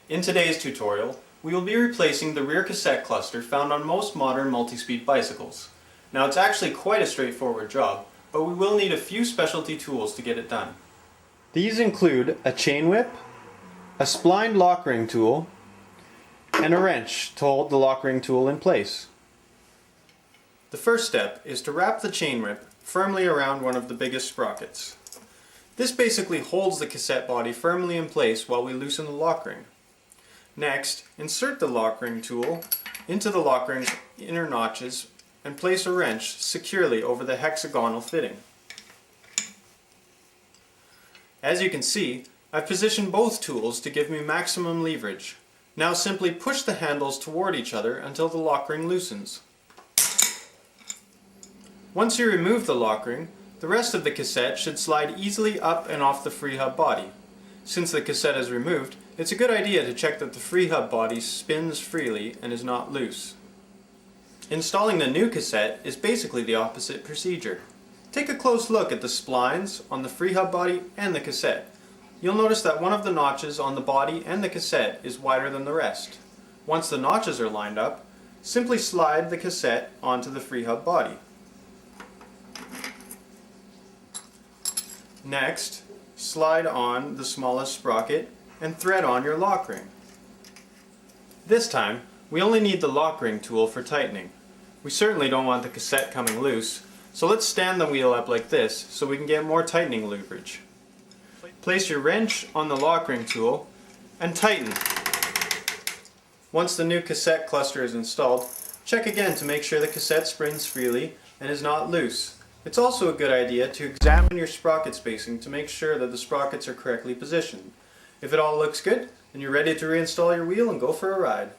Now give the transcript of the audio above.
In today's tutorial, we will be replacing the rear cassette cluster found on most modern multi-speed bicycles. Now it's actually quite a straightforward job, but we will need a few specialty tools to get it done. These include a chain whip, a splined lockring tool, and a wrench to hold the lockring tool in place. The first step is to wrap the chain whip firmly around one of the biggest sprockets. This basically holds the cassette body firmly in place while we loosen the lockring. Next, insert the lockring tool into the lockring's inner notches and place a wrench securely over the hexagonal fitting. As you can see, I've positioned both tools to give me maximum leverage. Now simply push the handles toward each other until the lockring loosens. Once you remove the lockring, the rest of the cassette should slide easily up and off the freehub body. Since the cassette is removed, it's a good idea to check that the freehub body spins freely and is not loose. Installing the new cassette is basically the opposite procedure. Take a close look at the splines on the freehub body and the cassette. You'll notice that one of the notches on the body and the cassette is wider than the rest. Once the notches are lined up, simply slide the cassette onto the freehub body. Next, slide on the smallest sprocket and thread on your lockring. This time, we only need the lockring tool for tightening. We certainly don't want the cassette coming loose, so let's stand the wheel up like this so we can get more tightening leverage. Place your wrench on the lockring tool and tighten. Once the new cassette cluster is installed, check again to make sure the cassette springs freely and is not loose. It's also a good idea to examine your sprocket spacing to make sure that the sprockets are correctly positioned. If it all looks good, then you're ready to reinstall your wheel and go for a ride.